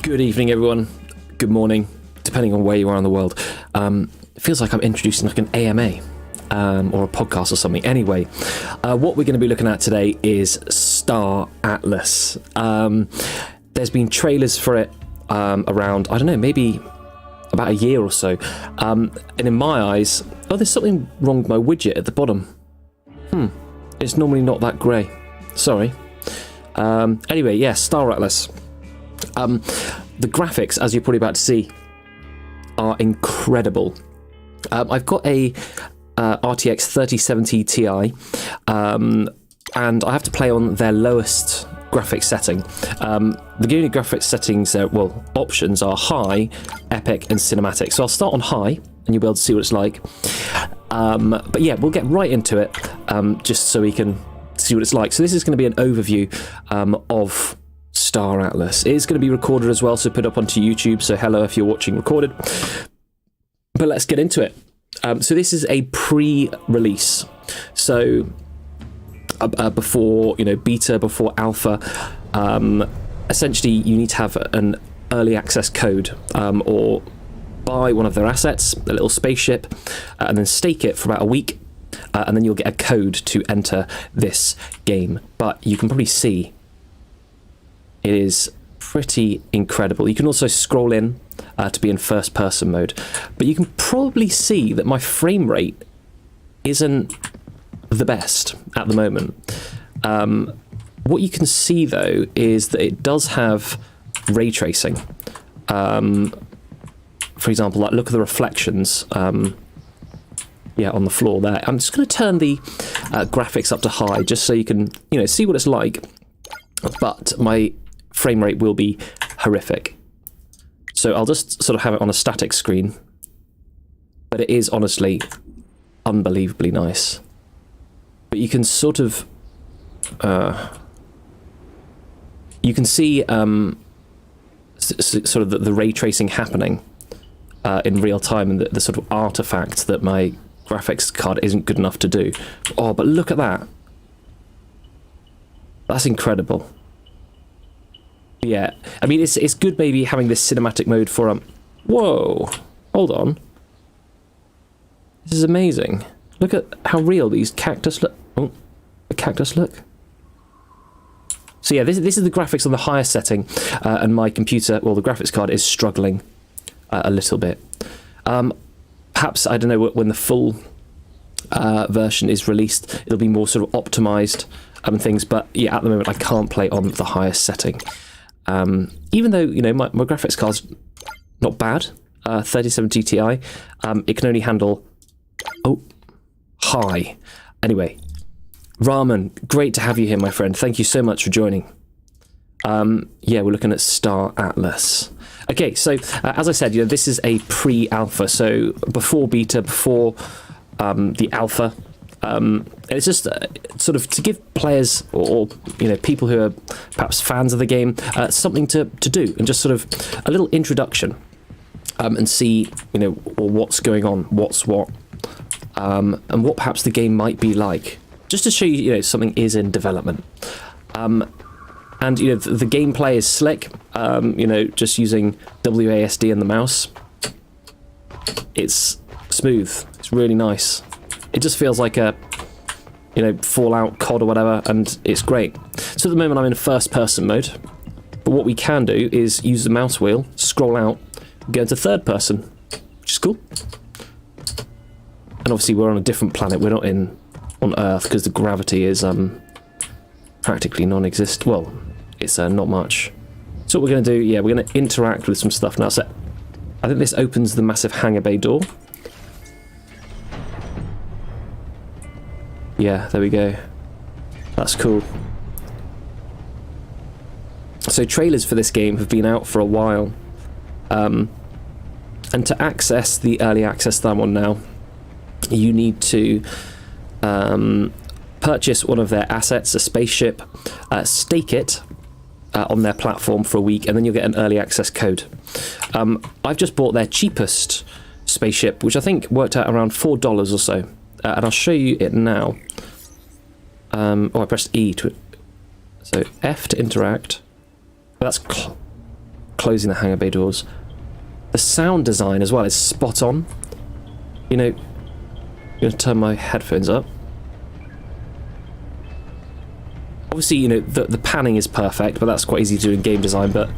Good evening, everyone. Good morning, depending on where you are in the world. It feels like I'm introducing like an AMA or a podcast or something. Anyway, what we're going to be looking at today is Star Atlas. There's been trailers for it around, I don't know, maybe about a year or so. And in my eyes, there's something wrong with my widget at the bottom. It's normally not that grey. Sorry. Anyway, yeah, Star Atlas. The graphics, as you're probably about to see, are incredible. I've got a RTX 3070 Ti, and I have to play on their lowest graphics setting. The only graphics settings, options are high, epic, and cinematic. So I'll start on high, and you'll be able to see what it's like. But yeah, we'll get right into it, just so we can see what it's like. So this is going to be an overview of Star Atlas. It is going to be recorded as well, so put up onto YouTube. So hello if you're watching recorded. But let's get into it. So this is a pre-release. So before beta, before alpha, essentially you need to have an early access code, or buy one of their assets, a little spaceship, and then stake it for about a week, and then you'll get a code to enter this game. But you can probably see it is pretty incredible. You can also scroll in to be in first person mode, but you can probably see that my frame rate isn't the best at the moment. What you can see though is that it does have ray tracing. For example, like look at the reflections on the floor there. I'm just going to turn the graphics up to high just so you can see what it's like, but my frame rate will be horrific. So I'll just sort of have it on a static screen, but it is honestly unbelievably nice. But you can sort of you can see sort of the ray tracing happening in real time, and the sort of artifact that my graphics card isn't good enough to do. Oh, but look at that. That's incredible. Yeah, I mean, it's good maybe having this cinematic mode for whoa, hold on. This is amazing. Look at how real these cactus look. Oh, the cactus look. So yeah, this is the graphics on the highest setting, and my computer, the graphics card is struggling a little bit. Perhaps, I don't know, when the full version is released, it'll be more sort of optimized and things. But yeah, at the moment I can't play on the highest setting. Even though my graphics card's not bad, 3070 Ti, it can only handle high. Anyway, Raman, great to have you here, my friend. Thank you so much for joining. Yeah, we're looking at Star Atlas. Okay, so as I said, this is a pre-alpha, so before beta, before the alpha. It's just sort of to give players or people who are perhaps fans of the game something to do, and just sort of a little introduction, and see what's going on, what's what, and what perhaps the game might be like, just to show you something is in development. And the gameplay is slick. Just using WASD and the mouse, it's smooth. It's really nice. It just feels like a, Fallout, COD or whatever, and it's great. So at the moment I'm in first person mode, but what we can do is use the mouse wheel, scroll out, go into third person, which is cool. And obviously we're on a different planet, we're not on Earth, because the gravity is practically non-existent. Well, it's not much. So what we're going to do, we're going to interact with some stuff now. So I think this opens the massive hangar bay door. Yeah, there we go. That's cool. So trailers for this game have been out for a while. And to access the early access that I'm on now, you need to purchase one of their assets, a spaceship, stake it on their platform for a week, and then you'll get an early access code. I've just bought their cheapest spaceship, which I think worked out around $4 or so. And I'll show you it now. I pressed E to... So F to interact. That's closing the hangar bay doors. The sound design as well is spot on. You know, I'm going to turn my headphones up. Obviously, you know, the panning is perfect, but that's quite easy to do in game design, but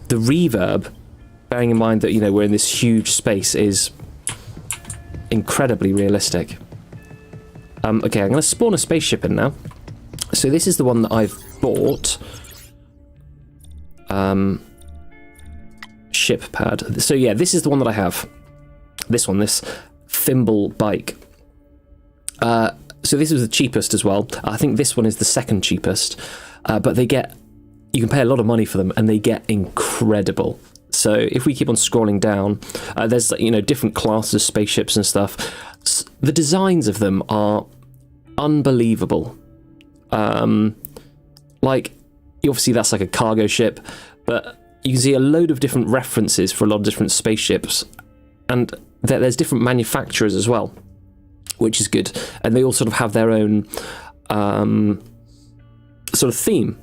the reverb, bearing in mind that, you know, we're in this huge space, is incredibly realistic. Okay, I'm going to spawn a spaceship in now. So this is the one that I've bought. Ship pad. So yeah, this is the one that I have. This one, this Thimble bike. So this was the cheapest as well. I think this one is the second cheapest. But you can pay a lot of money for them, and they get incredible. So if we keep on scrolling down, there's, you know, different classes of spaceships and stuff. The designs of them are unbelievable. Like, obviously that's like a cargo ship, but you can see a load of different references for a lot of different spaceships, and there's different manufacturers as well, which is good. And they all sort of have their own sort of theme.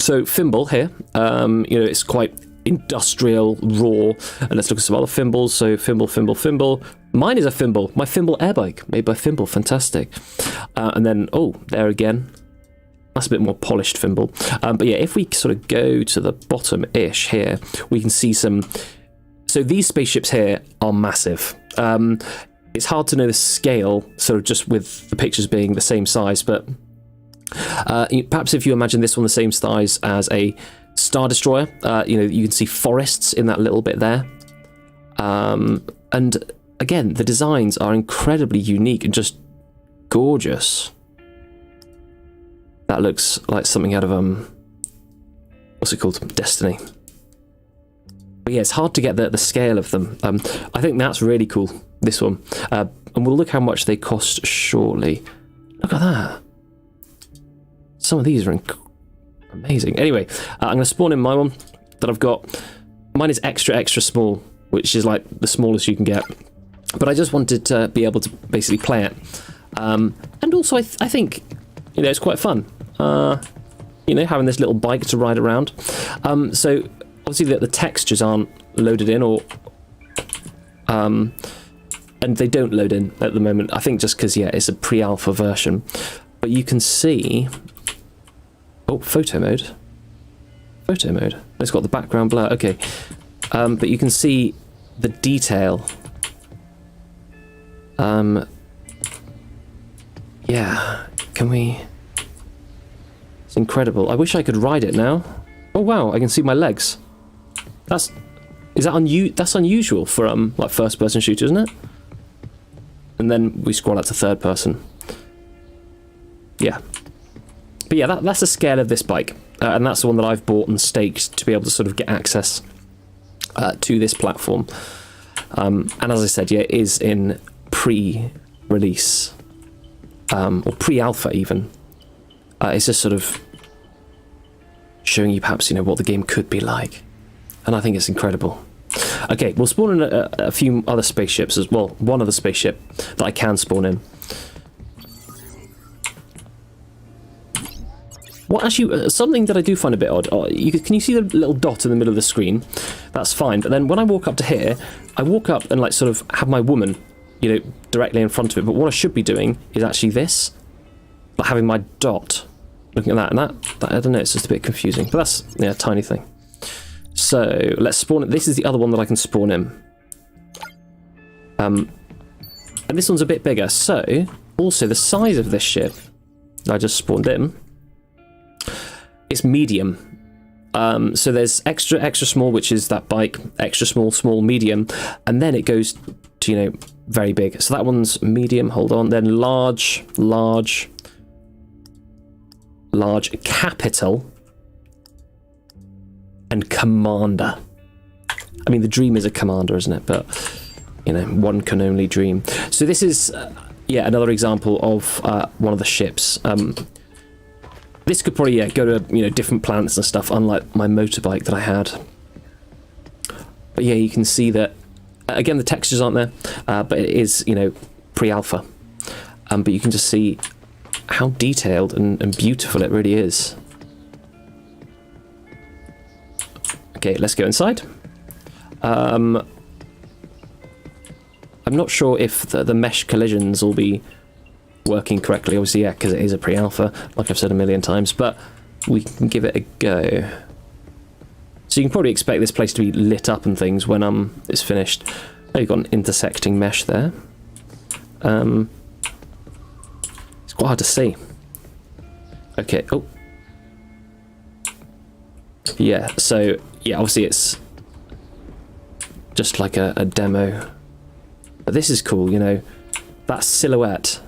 So Thimble here, you know, it's quite industrial, raw, and let's look at some other Thimbles. So Thimble. Mine is a Thimble, my Thimble airbike, made by Thimble, fantastic. And then, oh, there again, that's a bit more polished Thimble. But yeah, if we sort of go to the bottom-ish here, we can see some. So these spaceships here are massive. It's hard to know the scale, sort of just with the pictures being the same size, but perhaps if you imagine this one the same size as a Star Destroyer, you know, you can see forests in that little bit there. And again, the designs are incredibly unique and just gorgeous. That looks like something out of what's it called? Destiny. But yeah, it's hard to get the scale of them. I think that's really cool, this one. And we'll look how much they cost shortly. Look at that. Some of these are amazing. Anyway, I'm going to spawn in my one that I've got. Mine is extra small, which is like the smallest you can get. But I just wanted to be able to basically play it. And also, I think, you know, it's quite fun. You know, having this little bike to ride around. So obviously the textures aren't loaded in, or and they don't load in at the moment. I think just because, yeah, it's a pre-alpha version. But you can see, oh, photo mode. It's got the background blur. Okay, but you can see the detail. Yeah, can we? It's incredible. I wish I could ride it now. Oh wow, I can see my legs. That's unusual for like first person shooter, isn't it? And then we scroll out to third person. Yeah. But yeah, that's the scale of this bike. And that's the one that I've bought and staked to be able to sort of get access to this platform. And as I said, yeah, it is in pre-release. Or pre-alpha even. It's just sort of showing you perhaps, you know, what the game could be like. And I think it's incredible. Okay, we'll spawn in a few other spaceships as well. One other spaceship that I can spawn in. What actually, something that I do find a bit odd, can you see the little dot in the middle of the screen? That's fine, but then when I walk up to here, I walk up and like sort of have my woman, you know, directly in front of it, but what I should be doing is actually this, like having my dot, looking at that, and that I don't know, it's just a bit confusing, but that's, yeah, a tiny thing. So, let's spawn it. This is the other one that I can spawn in. And this one's a bit bigger, so, also the size of this ship, I just spawned in, it's medium. So there's extra small, which is that bike, extra small, medium, and then it goes to, you know, very big. So that one's medium, hold on, then large, capital, and commander. I mean, the dream is a commander, isn't it? But, you know, one can only dream. So this is, yeah, another example of one of the ships. This could probably, yeah, go to, you know, different planets and stuff, unlike my motorbike that I had. But yeah, you can see that, again, the textures aren't there, but it is, you know, pre-alpha. But you can just see how detailed and beautiful it really is. Okay, let's go inside. I'm not sure if the mesh collisions will be working correctly. Obviously, yeah, because it is a pre-alpha, like I've said a million times, but we can give it a go. So you can probably expect this place to be lit up and things when it's finished. Oh, you've got an intersecting mesh there. It's quite hard to see. Okay, oh. Yeah, so, yeah, obviously it's just like a demo. But this is cool, you know, that silhouette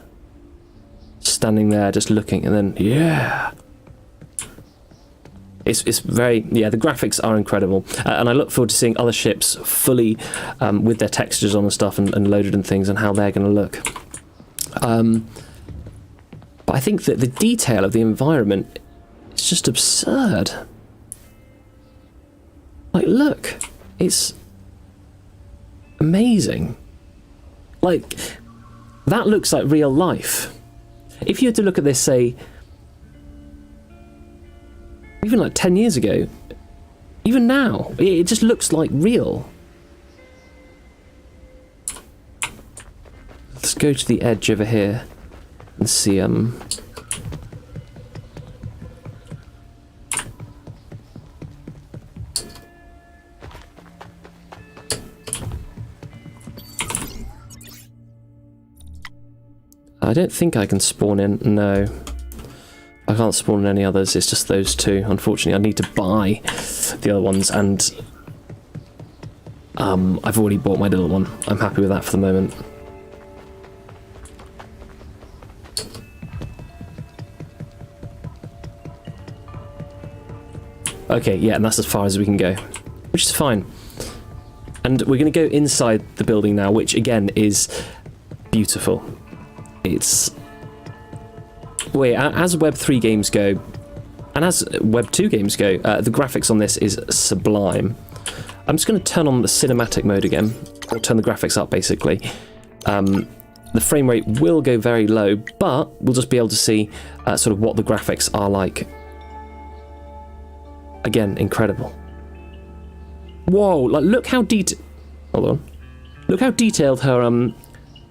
standing there just looking, and then, yeah. It's very, yeah, the graphics are incredible. And I look forward to seeing other ships fully with their textures on and stuff and loaded and things and how they're going to look. But I think that the detail of the environment is just absurd. Like, look, it's amazing. Like, that looks like real life. If you had to look at this, say, even like 10 years ago, even now, it just looks like real. Let's go to the edge over here and see, I don't think I can spawn in, no. I can't spawn in any others, it's just those two. Unfortunately, I need to buy the other ones, and I've already bought my little one. I'm happy with that for the moment. Okay, yeah, and that's as far as we can go, which is fine. And we're going to go inside the building now, which again is beautiful. It's... Wait, as Web 3 games go, and as Web 2 games go, the graphics on this is sublime. I'm just going to turn on the cinematic mode again, or turn the graphics up basically. The frame rate will go very low, but we'll just be able to see sort of what the graphics are like. Again, incredible. Whoa, like look how hold on. Look how detailed her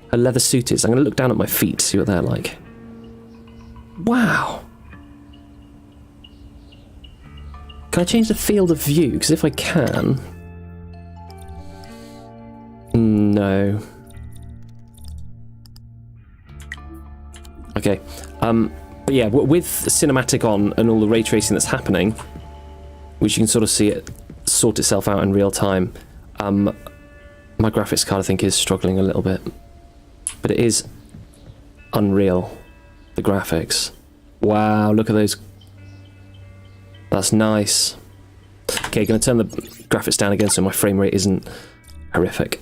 her leather suit is. I'm going to look down at my feet to see what they're like. Wow. Can I change the field of view? Because if I can... No. Okay. But yeah, with cinematic on and all the ray tracing that's happening, which you can sort of see it sort itself out in real time, my graphics card I think is struggling a little bit. But it is unreal. The graphics. Wow, look at those. That's nice. Okay, going to turn the graphics down again so my frame rate isn't horrific.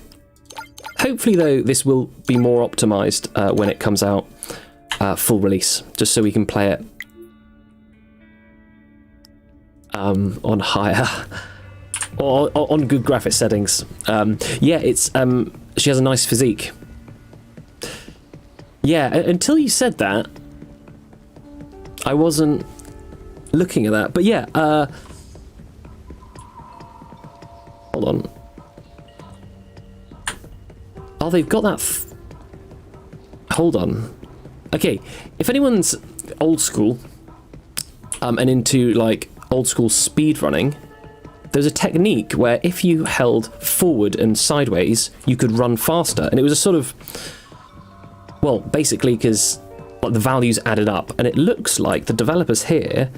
Hopefully, though, this will be more optimized when it comes out full release, just so we can play it on higher or on good graphics settings. Yeah, it's she has a nice physique. Yeah, until you said that, I wasn't looking at that. But yeah, hold on. Oh, they've got that. Hold on. Okay, if anyone's old school and into like old school speed running, there's a technique where if you held forward and sideways, you could run faster, and it was a sort of, well, basically because the values added up, and it looks like the developers here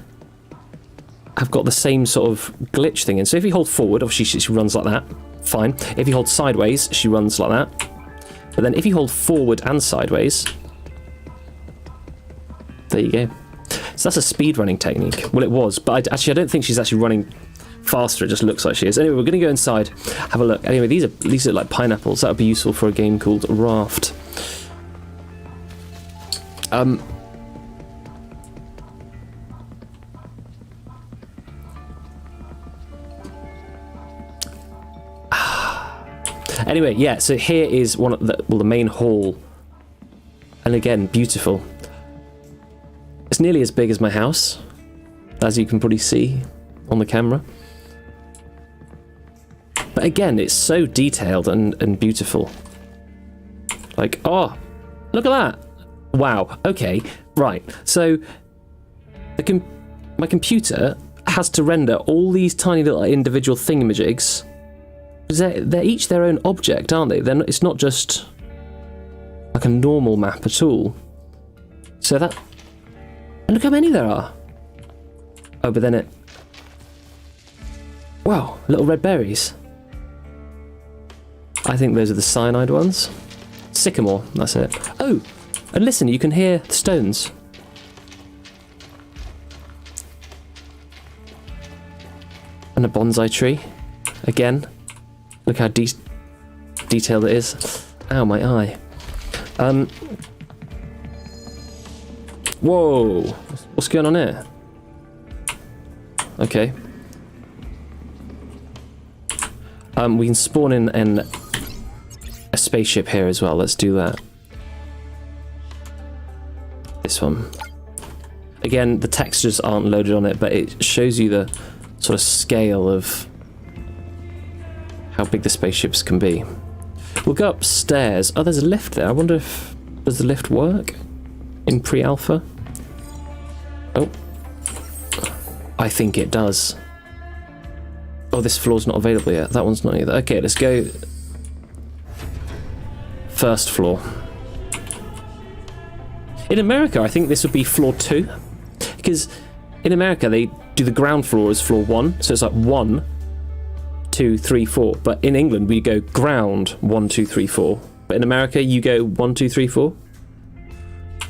have got the same sort of glitch thing. And so if you hold forward, obviously she runs like that, fine. If you hold sideways, she runs like that. But then if you hold forward and sideways, there you go. So that's a speed running technique. Well, it was, but I don't think she's actually running faster. It just looks like she is. Anyway, we're going to go inside, have a look. Anyway, these are like pineapples. That would be useful for a game called Raft. Anyway, yeah, so here is one of the main hall. And again, beautiful. It's nearly as big as my house, as you can probably see on the camera. But again, it's so detailed and beautiful. Like, oh, look at that. Wow. Okay, right. So my computer has to render all these tiny little individual thingamajigs. They're each their own object, aren't they? It's not just like a normal map at all. So that... And look how many there are. Oh, but then it... Wow, little red berries. I think those are the cyanide ones. Sycamore, that's it. Oh, and listen, you can hear the stones. And a bonsai tree. Again. Look how detailed it is. Ow, my eye. Whoa! What's going on here? Okay. We can spawn in a spaceship here as well. Let's do that. This one. Again, the textures aren't loaded on it, but it shows you the sort of scale of how big the spaceships can be. We'll go upstairs. Oh, there's a lift there. I wonder if... Does the lift work in pre-alpha? Oh. I think it does. Oh, this floor's not available yet. That one's not either. Okay, let's go... First floor. In America, I think this would be floor 2. Because in America, they do the ground floor as floor 1. So it's like 1, 2, 3, 4. But in England, we go ground 1, 2, 3, 4. But in America, you go 1, 2, 3, 4.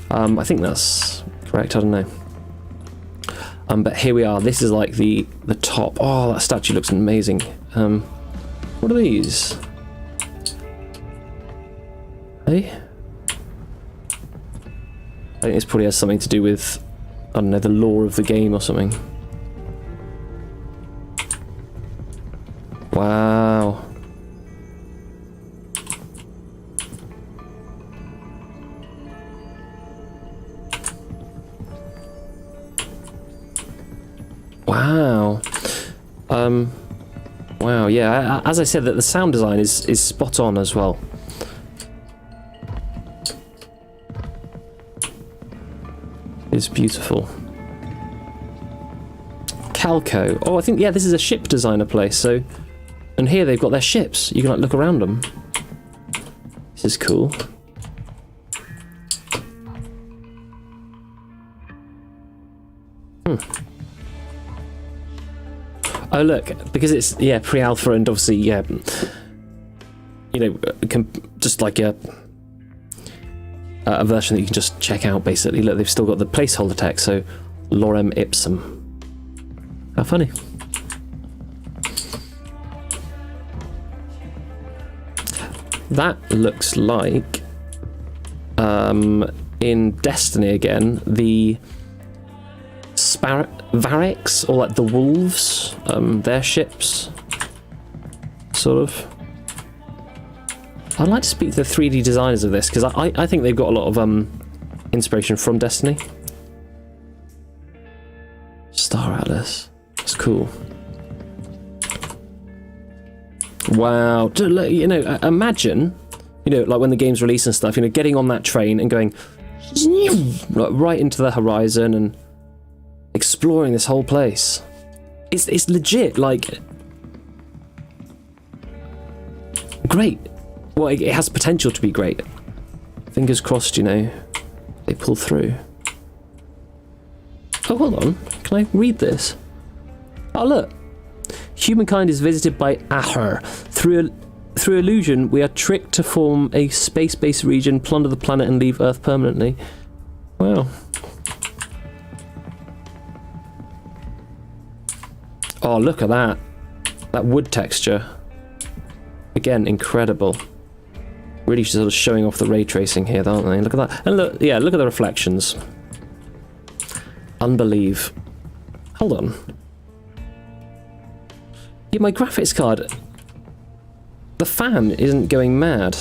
I think that's correct. I don't know. But here we are. This is like the top. Oh, that statue looks amazing. What are these? Hey? I think this probably has something to do with, I don't know, the lore of the game or something. Wow. Wow. Wow, yeah, as I said, that the sound design is spot on as well. It's beautiful. Calco. Oh, I think, yeah, this is a ship designer place, so... And here they've got their ships. You can, like, look around them. This is cool. Oh, look, because it's, yeah, pre-alpha and obviously, yeah, you know, just like a version that you can just check out, basically. Look, they've still got the placeholder text, so lorem ipsum. How funny. That looks like, in Destiny again, the Variks, or like the Wolves, their ships, sort of. I'd like to speak to the 3D designers of this, because I think they've got a lot of inspiration from Destiny. Star Atlas. That's cool. Wow. You know, imagine, you know, like when the game's released and stuff, you know, getting on that train and going right into the horizon and exploring this whole place. It's legit, like... Great. Well, it has potential to be great. Fingers crossed, you know, they pull through. Oh, hold on. Can I read this? Oh, look. Humankind is visited by Aher. Through illusion, we are tricked to form a space-based region, plunder the planet, and leave Earth permanently. Wow. Oh, look at that. That wood texture. Again, incredible. Really sort of showing off the ray tracing here, aren't they? Look at that. And look, yeah, look at the reflections. Unbelieve. Hold on. Yeah, my graphics card, the fan isn't going mad.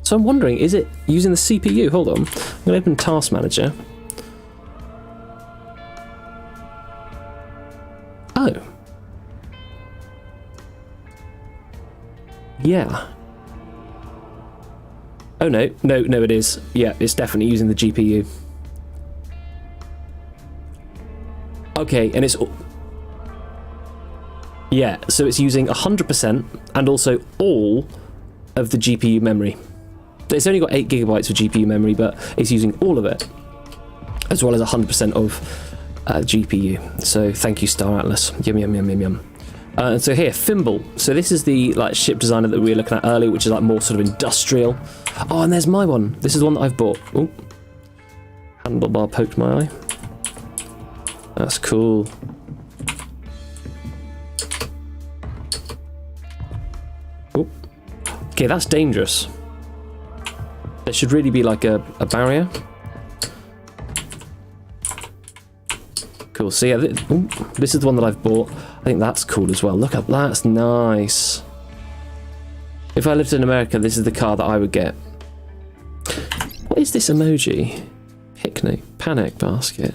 So I'm wondering, is it using the CPU? Hold on. I'm going to open Task Manager. Oh. Yeah. Oh no, it is. Yeah, it's definitely using the GPU. Okay, and it's... Yeah, so it's using 100% and also all of the GPU memory. It's only got 8 gigabytes of GPU memory, but it's using all of it, as well as 100% of GPU. So thank you, Star Atlas. Yum, yum, yum, yum, yum. And so here, Fimble. So this is the ship designer that we were looking at earlier, which is more sort of industrial. Oh, and there's my one. This is the one that I've bought. Oh, handlebar poked my eye. That's cool. Oh, okay, that's dangerous. There should really be like a barrier. Cool. So yeah, this is the one that I've bought. I think that's cool as well. Look up, that's nice. If I lived in America, this is the car that I would get. What is this emoji? Picnic, panic basket.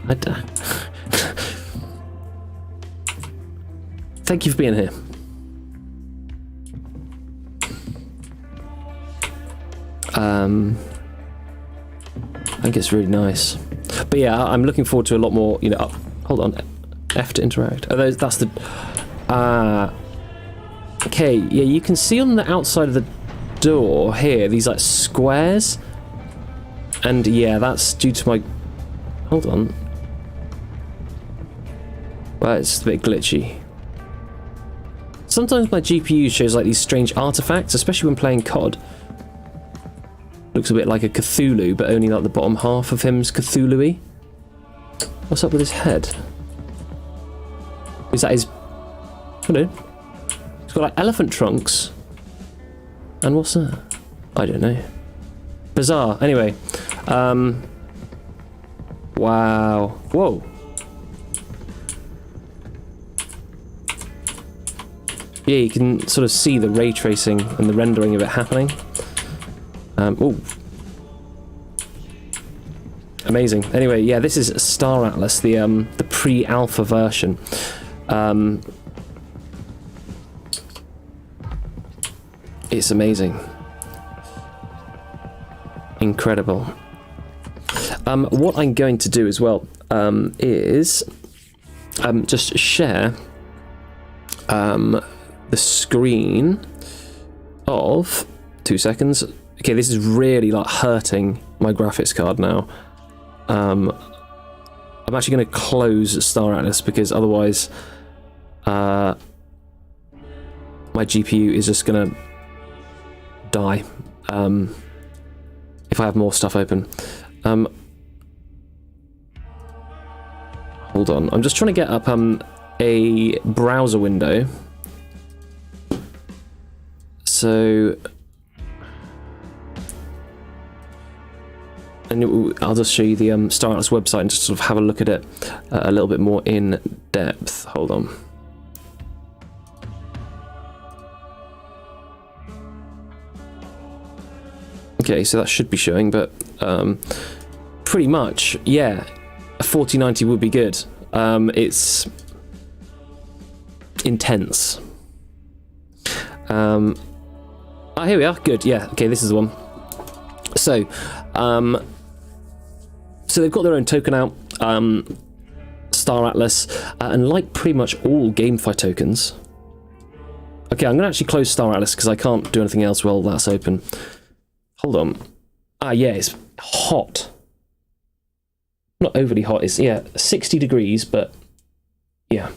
I don't. Thank you for being here. I think it's really nice. But yeah, I'm looking forward to a lot more, you know. Oh, hold on, F to interact. Oh, that's the... okay, yeah, you can see on the outside of the door here, these like squares. And yeah, that's due to my... Hold on. Well, it's a bit glitchy. Sometimes my GPU shows like these strange artifacts, especially when playing COD. Looks a bit like a Cthulhu, but only like the bottom half of him's Cthulhu-y. What's up with his head? Is that his... Hello. He's got like elephant trunks. And what's that? I don't know. Bizarre. Anyway. Wow. Whoa. Yeah, you can sort of see the ray tracing and the rendering of it happening. Oh. Amazing. Anyway, yeah, this is Star Atlas, the pre-alpha version. It's amazing. Incredible. What I'm going to do as well is just share the screen of 2 seconds. Okay, this is really like hurting my graphics card now. I'm actually going to close Star Atlas because otherwise my GPU is just going to die if I have more stuff open. Hold on, I'm just trying to get up a browser window. So... And I'll just show you the Star Atlas website and just sort of have a look at it a little bit more in depth. Hold on. Okay, so that should be showing, but pretty much, yeah, a 4090 would be good. It's intense. Oh, here we are. Good. Yeah. Okay, this is the one. So, so they've got their own token out, Star Atlas, and like pretty much all GameFi tokens. Okay, I'm going to actually close Star Atlas because I can't do anything else while that's open. Hold on. Ah, yeah, it's hot. Not overly hot. It's, yeah, 60 degrees, but yeah.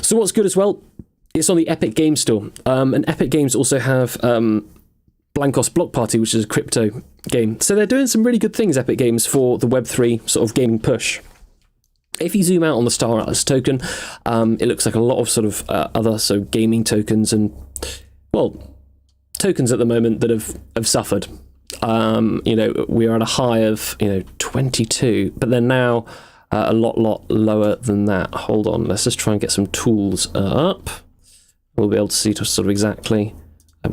So what's good as well, it's on the Epic Games Store. And Epic Games also have Blankos Block Party, which is a crypto game. So they're doing some really good things, Epic Games, for the Web3 sort of gaming push. If you zoom out on the Star Atlas token, it looks like a lot of sort of other gaming tokens and, well, tokens at the moment that have suffered. You know, we are at a high of 22, but they're now a lot lower than that. Hold on, let's just try and get some tools up. We'll be able to see sort of exactly.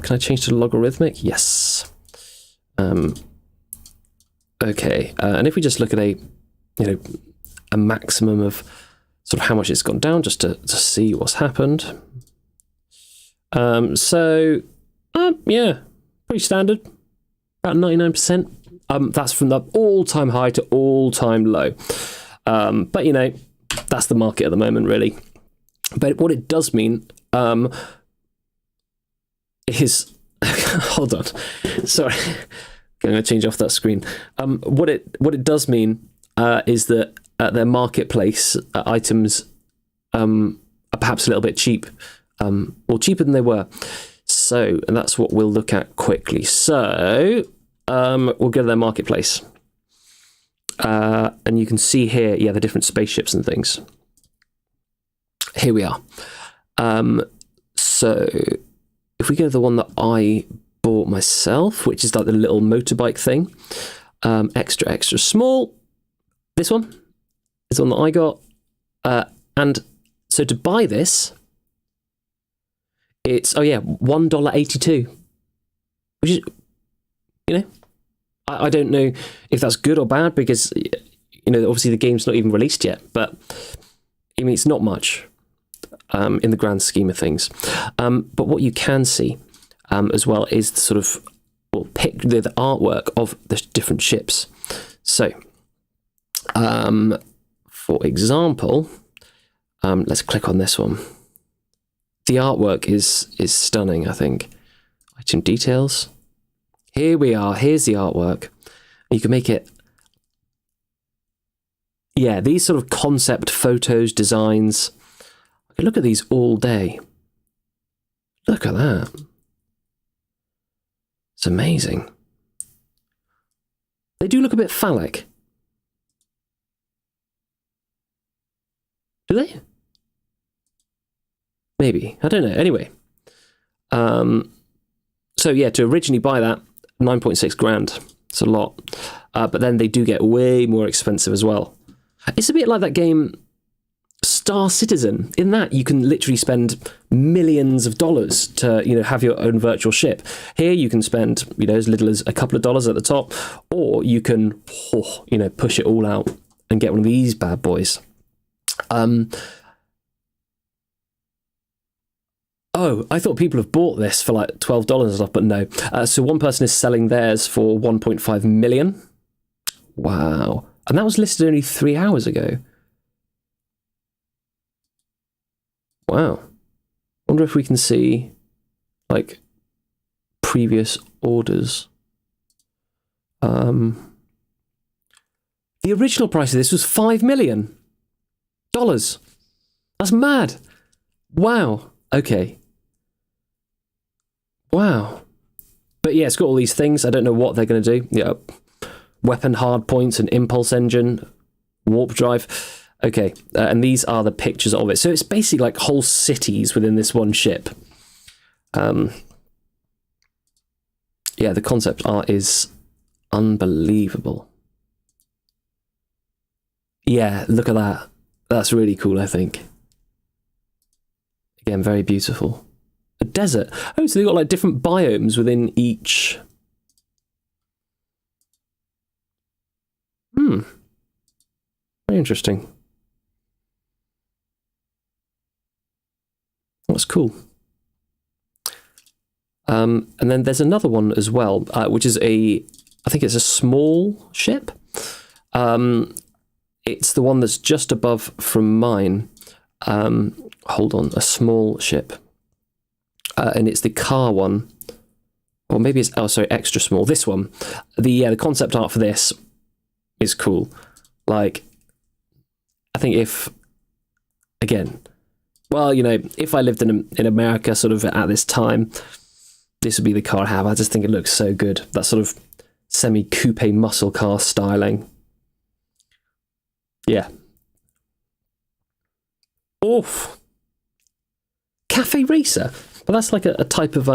Can I change to logarithmic? Yes. Okay, and if we just look at a maximum of sort of how much it's gone down, just to see what's happened. Yeah, pretty standard. About 99%. That's from the all-time high to all-time low. But, you know, that's the market at the moment, really. But what it does mean is... Hold on. Sorry. I'm going to change off that screen. What it does mean is that their marketplace items are perhaps a little bit cheap, or cheaper than they were. So, and that's what we'll look at quickly. So, we'll go to their marketplace. And you can see here, yeah, the different spaceships and things. Here we are. So, if we go to the one that I bought myself, which is like the little motorbike thing, extra small. This one is the one that I got. And so to buy this, it's, $1.82, which is, you know, I don't know if that's good or bad because, you know, obviously the game's not even released yet, but I mean, it's not much in the grand scheme of things. But what you can see as well is the sort of the artwork of the different ships. So, for example, let's click on this one. The artwork is stunning, I think. Item details. Here we are. Here's the artwork. You can make it... Yeah, these sort of concept photos, designs. I could look at these all day. Look at that. It's amazing. They do look a bit phallic. Do they? Maybe. I don't know. Anyway. So yeah, to originally buy that, 9.6 grand. It's a lot. But then they do get way more expensive as well. It's a bit like that game Star Citizen. In that, you can literally spend millions of dollars to, you know, have your own virtual ship. Here, you can spend, you know, as little as a couple of dollars at the top, or you can, you know, push it all out and get one of these bad boys. Oh, I thought people have bought this for like $12 and stuff, but no. So one person is selling theirs for 1.5 million. Wow. And that was listed only 3 hours ago. Wow. Wonder if we can see, like, previous orders. The original price of this was $5 million. That's mad. Wow. Okay. Wow. But yeah, it's got all these things. I don't know what they're going to do. Yeah. Weapon hard points, an impulse engine, warp drive. Okay. And these are the pictures of it. So it's basically like whole cities within this one ship. Yeah, the concept art is unbelievable. Yeah, look at that. That's really cool, I think. Again, very beautiful. A desert. Oh, so they've got like different biomes within each. Very interesting. That's cool. And then there's another one as well, which is I think it's a small ship. It's the one that's just above from mine. Hold on, a small ship. And it's the car one. Or maybe it's, extra small. This one. The concept art for this is cool. Like, I think if I lived in America sort of at this time, this would be the car I have. I just think it looks so good. That sort of semi-coupe muscle car styling. Yeah. Oof. Cafe Racer. But that's like a type of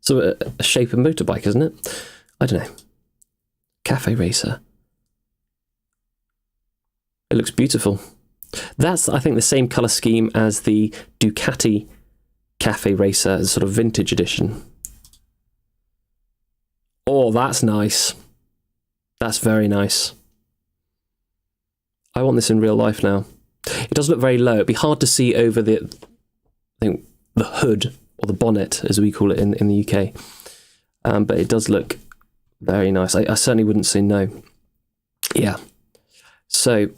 sort of a shape of motorbike, isn't it? I don't know. Cafe Racer. It looks beautiful. That's, I think, the same colour scheme as the Ducati Cafe Racer, sort of vintage edition. Oh, that's nice. That's very nice. I want this in real life now. It does look very low. It'd be hard to see over the hood or the bonnet, as we call it in the UK. But it does look very nice. I certainly wouldn't say no. Yeah. So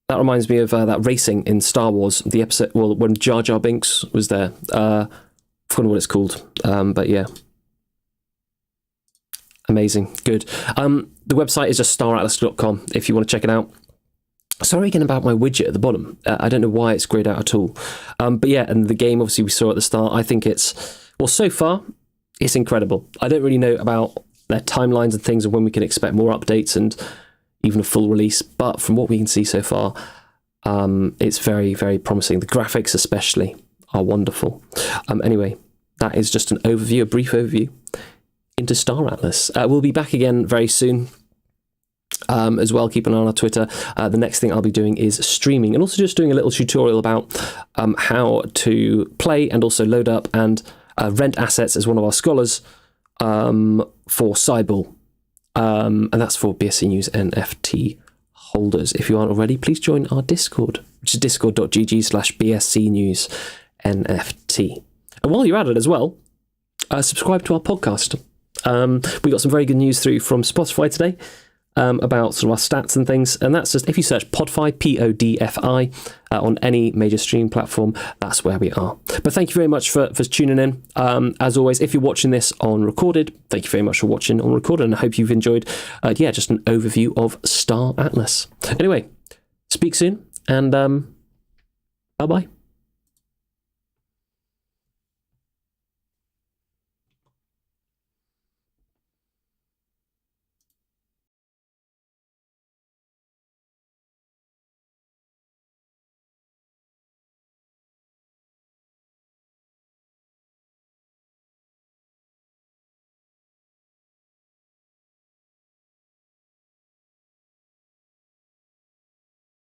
that reminds me of that racing in Star Wars, the episode, well, when Jar Jar Binks was there. I forgot what it's called. But yeah. Amazing. Good. The website is just staratlas.com if you want to check it out. Sorry again about my widget at the bottom. I don't know why it's grayed out at all. But yeah, and the game, obviously, we saw at the start. I think it's, well, so far, it's incredible. I don't really know about their timelines and things and when we can expect more updates and even a full release. But from what we can see so far, it's very, very promising. The graphics especially are wonderful. Anyway, that is just an overview, a brief overview into Star Atlas. We'll be back again very soon. As well, keep an eye on our Twitter. The next thing I'll be doing is streaming and also just doing a little tutorial about how to play and also load up and rent assets as one of our scholars for Cybele. And that's for BSC News NFT holders. If you aren't already, please join our Discord, which is discord.gg/BSC News NFT. And while you're at it as well, subscribe to our podcast. We got some very good news through from Spotify today. About sort of our stats and things, and that's just if you search Podfi, PODFI, on any major stream platform, that's where we are. But thank you very much for tuning in. As always, if you're watching this on recorded, thank you very much for watching on recorded, and I hope you've enjoyed just an overview of Star Atlas. Anyway, speak soon, and bye-bye.